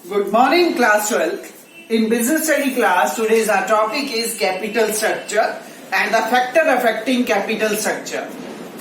Good morning, class 12. In business study class, today's our topic is capital structure and the factor affecting capital structure.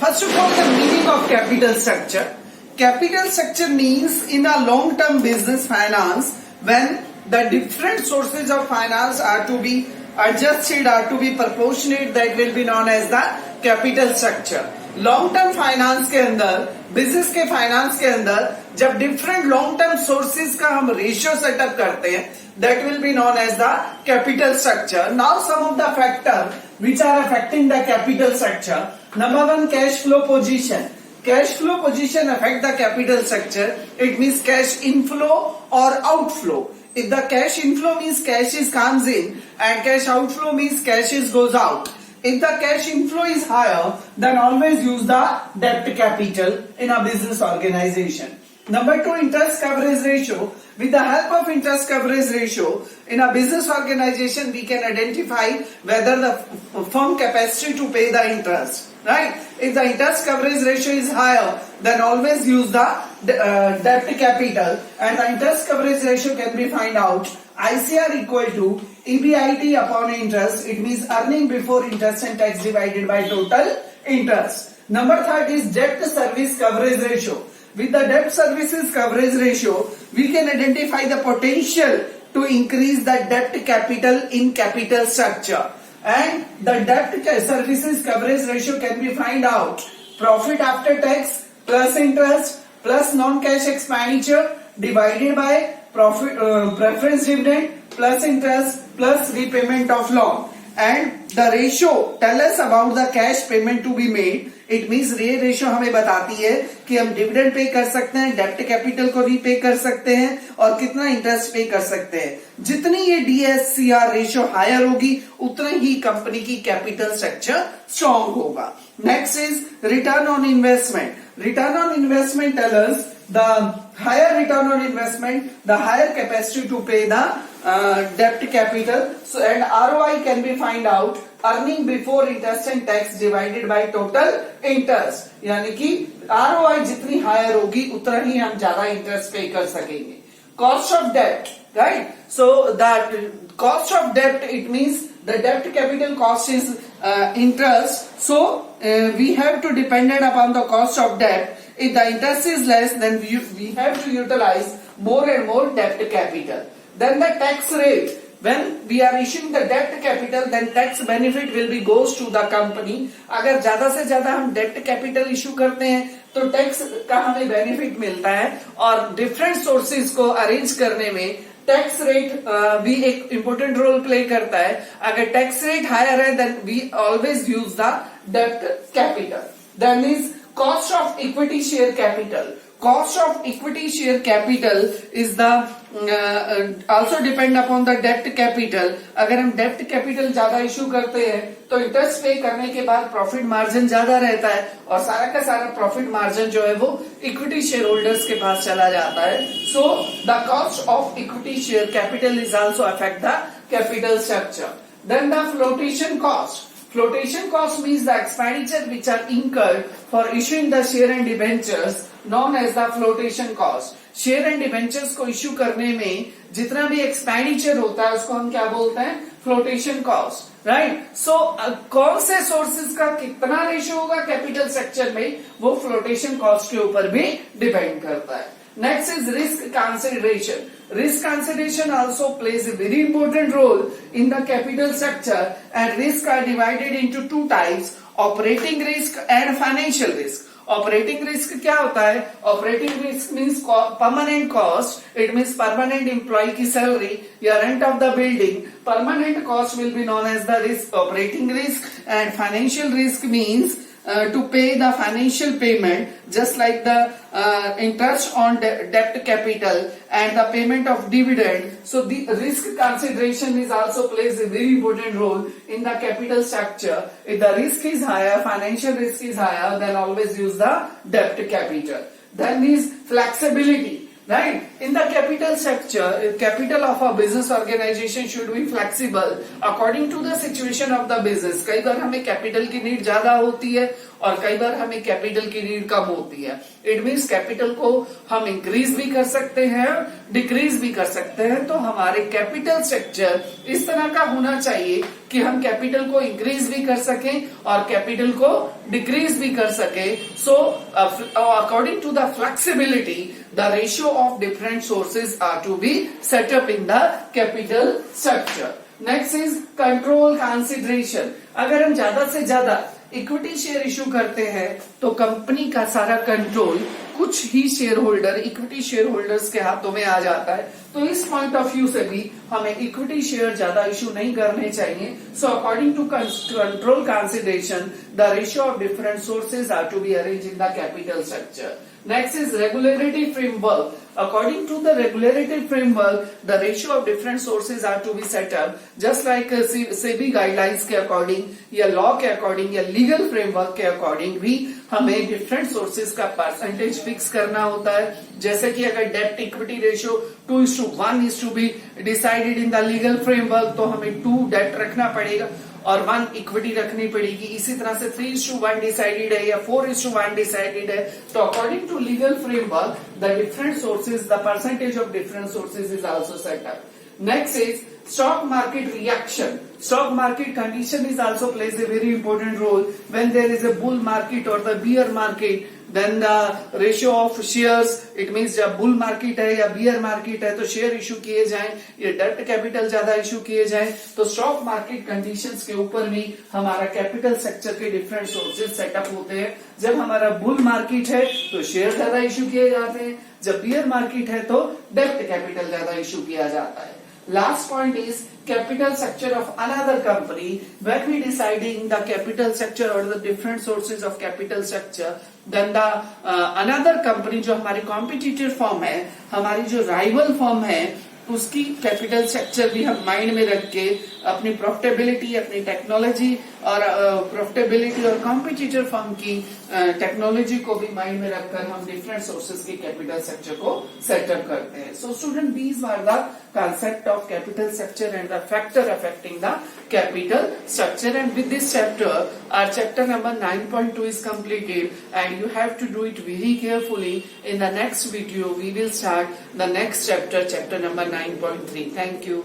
First of all, the meaning of capital structure. Capital structure means in a long-term business finance when the different sources of finance are to be adjusted, are to be proportionate, that will be known as the capital structure. Long term finance के अंदर, business के finance के अंदर जब different long term sources का हम ratio setup करते हैं, that will be known as the capital structure. Now some of the factor which are affecting the capital structure. Number one, cash flow position. Cash flow position affect the capital structure. It means cash inflow or outflow. If the cash inflow means cash is comes in and cash outflow means cash is goes out. If the cash inflow is higher, then always use the debt capital in a business organization. Number two, interest coverage ratio. With the help of interest coverage ratio in a business organization, we can identify whether the firm capacity to pay the interest. Right? If the interest coverage ratio is higher, then always use the debt capital, and the interest coverage ratio can be find out ICR equal to EBIT upon interest. It means earning before interest and tax divided by total interest. Number third is debt service coverage ratio. With the debt services coverage ratio, we can identify the potential to increase the debt capital in capital structure. And the debt services coverage ratio can be find out profit after tax plus interest plus non-cash expenditure divided by profit preference dividend plus interest plus repayment of loan. And the ratio tell us about the cash payment to be made. It means ये ratio हमें बताती है कि हम dividend pay कर सकते हैं, डेप्ट capital को रीपे कर सकते हैं और कितना इंटरेस्ट पे कर सकते हैं. जितनी ये DSCR रेशियो हायर होगी उतना ही कंपनी की कैपिटल स्ट्रक्चर स्ट्रॉन्ग होगा. Next is return on investment. Return on investment tell us the higher return on investment, the higher capacity to pay the debt capital. So and ROI can be find out earning before interest and tax divided by total interest. यानी कि ROI जितनी higher होगी उतना ही हम ज्यादा interest पे कर सकेंगे. Cost of debt, right? So that cost of debt, it means the debt capital cost is interest. So we have to dependent upon the cost of debt. If the interest is less, then we have to utilize more and more debt capital. Then the tax rate. When we are issuing the debt capital, then tax benefit will be goes to the company. अगर ज्यादा से ज्यादा हम debt capital issue करते हैं तो tax का हमें बेनिफिट मिलता है और डिफरेंट सोर्सेज को अरेंज करने में टैक्स रेट भी एक इम्पोर्टेंट रोल प्ले करता है. अगर टैक्स रेट हायर है then we always use the डेब्ट capital. Then is cost of equity share capital. Cost of equity share capital is the also depend upon the debt capital. अगर हम डेप्ट capital ज्यादा issue करते हैं तो interest पे करने के बाद प्रॉफिट मार्जिन ज्यादा रहता है और सारा का सारा प्रॉफिट मार्जिन जो है वो इक्विटी शेयर होल्डर्स के पास चला जाता है. So the cost of equity share capital is also affect the capital structure. Then the flotation cost. Flotation cost means the expenditure which are incurred for issuing the share and debentures known as the flotation cost. Share and debentures को issue करने में जितना भी expenditure होता है उसको हम क्या बोलते हैं? Flotation cost. राइट. सो कौन से सोर्सेज का कितना रेशियो होगा कैपिटल स्ट्रक्चर में वो फ्लोटेशन कॉस्ट के ऊपर भी डिपेंड करता है. Next is risk consideration. Risk consideration also plays a very important role in the capital structure, and risks are divided into two types: operating risk and financial risk. Operating risk क्या होता है? Operating risk means permanent cost. It means permanent employee की salary या rent of the building. Permanent cost will be known as the risk, operating risk, and financial risk means to pay the financial payment, just like the interest on debt capital and the payment of dividend. So the risk consideration is also plays a very important role in the capital structure. If the risk is higher, financial risk is higher, then always use the debt capital. Then is flexibility. Right? In the capital structure, capital of a business organization should be flexible according to the situation of the business. कई बार हमें capital की need ज्यादा होती है और कई बार हमें capital की नीड कम होती है। इट मीन्स कैपिटल को हम इंक्रीज भी कर सकते हैं, डिक्रीज भी कर सकते हैं। तो हमारे कैपिटल स्ट्रक्चर इस तरह का होना चाहिए कि हम कैपिटल को इंक्रीज भी कर सकें और कैपिटल को डिक्रीज भी कर सकें। So according to the flexibility the ratio of different sources are to be set up in the capital structure. Next is control consideration. अगर हम ज्यादा से ज्यादा इक्विटी शेयर इशू करते हैं तो कंपनी का सारा कंट्रोल कुछ ही shareholder, equity shareholders के हाथों में आ जाता है। तो इस पॉइंट ऑफ व्यू से भी हमें इक्विटी शेयर ज्यादा इशू नहीं करने चाहिए। So according to control consideration the ratio of different sources are to be arrange in the capital structure. Next is regulatory framework. According to the regulatory framework, the ratio of different sources are to be set up just like SEBI guidelines के according या law के according या legal framework के according भी हमें different sources का percentage fix करना होता है। जैसे कि अगर debt equity ratio 2:1 is to be decided in the legal framework तो हमें 2 debt रखना पड़ेगा और 1 इक्विटी रखनी पड़ेगी। इसी तरह से 3:1 डिसाइडेड है या 4:1 डिसाइडेड है। तो according to legal framework the different sources, the percentage of different sources is also set up. Next is stock market reaction. Stock market condition is also plays a very important role when there is a bull market or the bear market. Then the ratio of shares, it means जब bull market है या bear market है तो share issue किए जाएं या debt capital ज्यादा issue किए जाएं। तो स्टॉक मार्केट कंडीशंस के ऊपर भी हमारा कैपिटल स्ट्रक्चर के डिफरेंट सोर्सेज सेटअप होते हैं। जब हमारा बुल मार्केट है तो शेयर ज्यादा इशू किए जाते हैं, जब बियर मार्केट है तो डेट कैपिटल ज्यादा इशू किया जाता है। Last point is capital structure of another company. When we deciding the capital structure or the different sources of capital structure, then the another company जो हमारी competitor firm है, हमारी जो rival firm है, उसकी कैपिटल स्ट्रक्चर भी हम mind में रख के अपनी प्रॉफिटेबिलिटी, अपनी टेक्नोलॉजी और प्रॉफिटेबिलिटी और कॉम्पिटिटर फर्म की टेक्नोलॉजी को भी माइंड में रखकर हम डिफरेंट सोर्सेज के कैपिटल स्ट्रक्चर को सेटअप करते हैं। So student, these are the concept of capital structure and the factor affecting the capital structure. And with this chapter, our chapter number 9.2 is completed and you have to do it very carefully. In the next video, we will start the next chapter, chapter number 9.3. Thank you.